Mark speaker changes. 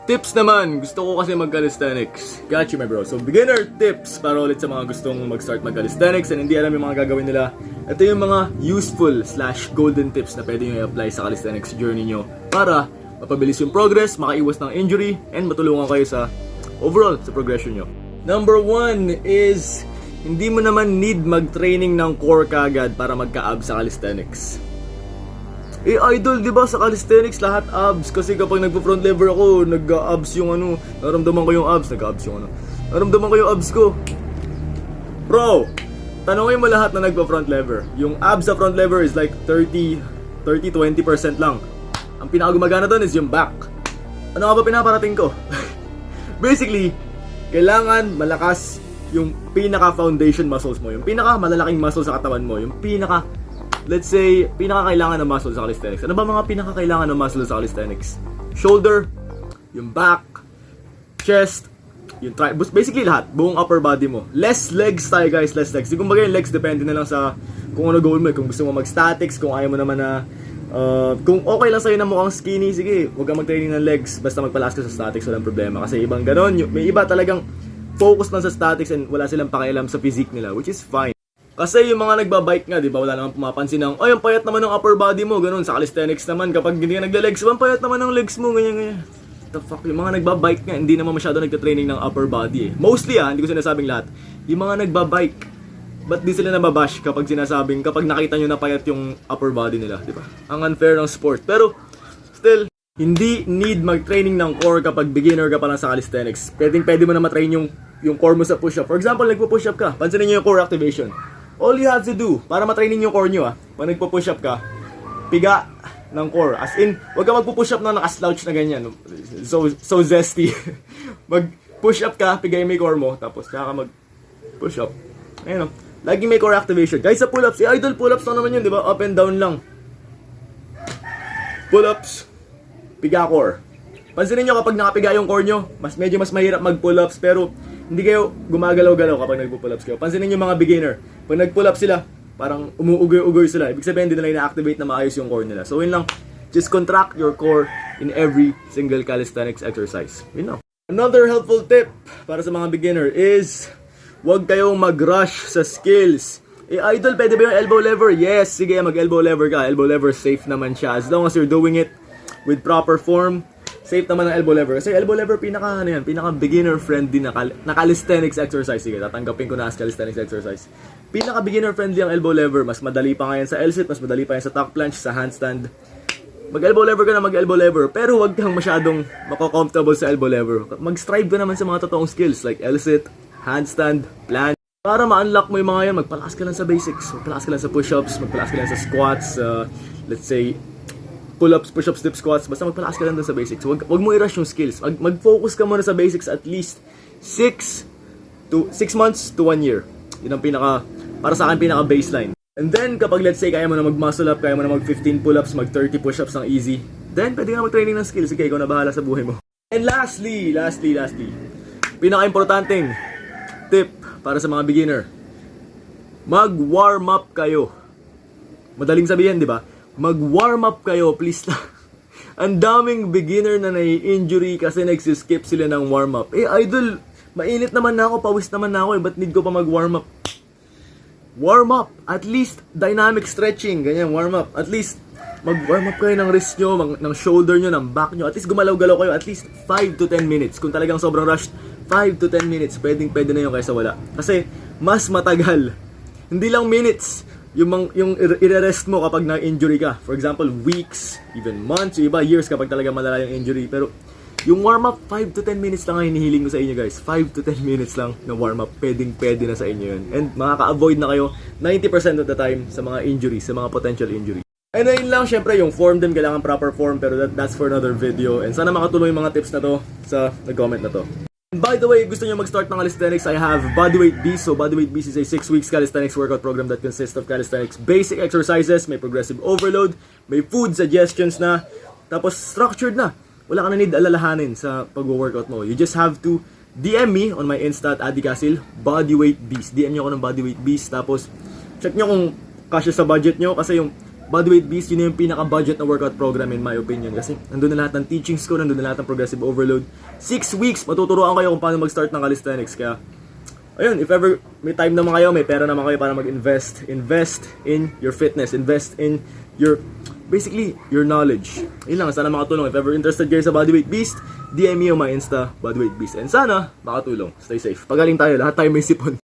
Speaker 1: Tips naman, gusto ko kasi mag-calisthenics. Got you, my bro. So, beginner tips para ulit sa mga gustong mag-start mag-calisthenics and hindi alam yung mga gagawin nila. Ito yung mga useful/golden tips na pwede nyo i-apply sa calisthenics journey nyo para mapabilis yung progress, makaiwas ng injury, and matulungan kayo sa overall sa progression nyo. Number 1 is hindi mo naman need mag-training ng core kagad para magka-abs sa calisthenics. Idol, di ba sa calisthenics lahat abs? Kasi kapag nagpo-front lever ako, nag-abs yung naramdaman ko yung abs, naramdaman ko yung abs ko. Bro, tanongin mo lahat na nagpo-front lever. Yung abs sa front lever is like 30-20% lang. Ang pinakagumagana doon is yung back. Ano nga ba pinaparating ko? Basically, kailangan malakas yung pinaka-foundation muscles mo, yung pinaka-malalaking muscle sa katawan mo, yung let's say, pinaka-kailangan ng muscle sa calisthenics. Ano ba mga pinaka-kailangan ng muscle sa calisthenics? Shoulder, yung back, chest, yung basically lahat, buong upper body mo. Less legs tayo guys, less legs. Di kumbaga yung legs, depende na lang sa kung ano goal mo. Kung gusto mo mag-statics, kung ayaw mo naman na kung okay lang sa'yo na mukhang skinny, sige, huwag kang mag-training ng legs. Basta magpalas ka sa statics, walang problema. Kasi ibang ganon, may iba talagang focus lang sa statics and wala silang pakialam sa physique nila, which is fine. Kasi yung mga nagbabike nga, di ba, wala namang pumapansin ng, ay, ang payat naman ng upper body mo, ganun. Sa calisthenics naman, kapag hindi ka nagle-legs, ang payat naman ng legs mo, ganyan. The fuck, yung mga nagbabike nga, hindi naman masyado nagta-training ng upper body eh. Mostly hindi ko sinasabing lahat. Yung mga nagbabike, ba't di sila nababash kapag nakita nyo na payat yung upper body nila, di ba? Ang unfair ng sport. Pero, still, hindi need mag-training ng core kapag beginner ka pa lang sa calisthenics. Pwede mo na matrain yung core mo sa push-up. For example, nagpo-push up ka, pansinin nyo yung core activation. All you have to do, para matraining yung core nyo pag nagpo-push up ka, piga ng core. As in, huwag ka magpo-push up na naka-slouch na ganyan. So zesty. Mag-push up ka, pigay mo yung core mo, tapos saka ka mag-push up. Ayun lagi may core activation. Guys, sa pull-ups, idol pull-ups lang naman yun, di ba? Up and down lang. Pull-ups, piga core. Pansinin nyo kapag nakapiga yung core nyo, medyo mas mahirap mag-pull-ups, pero hindi kayo gumagalaw-galaw kapag nagpo-pull-ups kayo. Pansinin nyo mga beginner, pag nag-pull-up sila, parang umuugoy-ugoy sila. Ibig sabihin, hindi nila ina-activate na maayos yung core nila. So, yun lang. Just contract your core in every single calisthenics exercise. Yun lang. Another helpful tip para sa mga beginner is huwag kayong mag-rush sa skills. Idol, pwede ba yung elbow lever? Yes, sige, mag-elbow lever ka. Elbow lever, safe naman siya. As long as you're doing it with proper form, safe naman ang elbow lever. Kasi elbow lever, pinaka beginner friendly na calisthenics exercise. Sige, tatanggapin ko na as calisthenics exercise. Pinaka beginner friendly ang elbow lever. Mas madali pa nga yan sa L-sit, mas madali pa yan sa tuck planche, sa handstand. Mag-elbow lever ka na mag-elbow lever, pero huwag kang masyadong mako-comfortable sa elbow lever. Mag-strive ka naman sa mga totoong skills like L-sit, handstand, planche. Para ma-unlock mo yung mga yan, magpalakas ka lang sa basics. Magpalakas ka lang sa push-ups, magpalakas ka lang sa squats, let's say pull-ups, push-ups, dip squats, basta magpalakas ka lang dun sa basics. Wag mo i-rush yung skills. Mag-focus ka muna sa basics at least 6 months to 1 year. Yun ang para sa akin, pinaka-baseline. And then, kapag let's say, kaya mo na mag-muscle up, kaya mo na mag-15 pull-ups, mag-30 push-ups ng easy, then, pwede ka na mag-training ng skills. Sige, ikaw na bahala sa buhay mo. And lastly, pinaka-importanting tip para sa mga beginner, mag-warm up kayo. Madaling sabihin, di ba? Mag-warm up kayo, please lang. Ang daming beginner na nai-injury kasi nagsiskip sila ng warm up. Idol, mainit naman na ako, pawis naman na ako, ba't need ko pa mag-warm up? Warm up, at least dynamic stretching, ganyan, warm up. At least mag-warm up kayo ng wrist nyo, ng shoulder nyo, ng back nyo. At least gumalaw-galaw kayo, at least 5 to 10 minutes. Kung talagang sobrang rushed, 5 to 10 minutes, pwede na yun kaysa wala. Kasi mas matagal, hindi lang minutes, yung i-rest mo kapag na-injury ka. For example, weeks, even months, yung iba years kapag talaga malala yung injury. Pero yung warm-up, 5 to 10 minutes lang ang hinihiling ko sa inyo guys. 5 to 10 minutes lang na warm-up, pwede na sa inyo yun. And makaka-avoid na kayo 90% of the time sa mga injuries, sa mga potential injuries. And ayun lang, syempre yung form din, kailangan proper form, pero that's for another video. And sana makatulong yung mga tips na to sa nag-comment na to. And by the way, gusto nyo mag-start ng calisthenics, I have Bodyweight Beast. So Bodyweight Beast is a 6 weeks calisthenics workout program that consists of calisthenics basic exercises, may progressive overload, may food suggestions na, tapos structured na. Wala ka na need alalahanin sa pag-workout mo. You just have to DM me on my Insta at Adi Casil, Bodyweight Beast. DM nyo ako ng Bodyweight Beast, tapos check nyo kung kasya sa budget nyo, kasi yung Bodyweight Beast, yun yung pinaka-budget na workout program in my opinion. Kasi nandun na lahat ng teachings ko, nandun na lahat ng progressive overload. 6 weeks, matuturuan kayo kung paano mag-start ng calisthenics. Kaya, ayun, if ever may time naman kayo, may pera naman kayo para mag-invest. Invest in your fitness. Invest in your, basically, your knowledge. Yun lang, sana makatulong. If ever interested kayo sa Bodyweight Beast, DM me on my Insta, Bodyweight Beast. And sana, makatulong. Stay safe. Pagaling tayo, lahat tayo may sipon.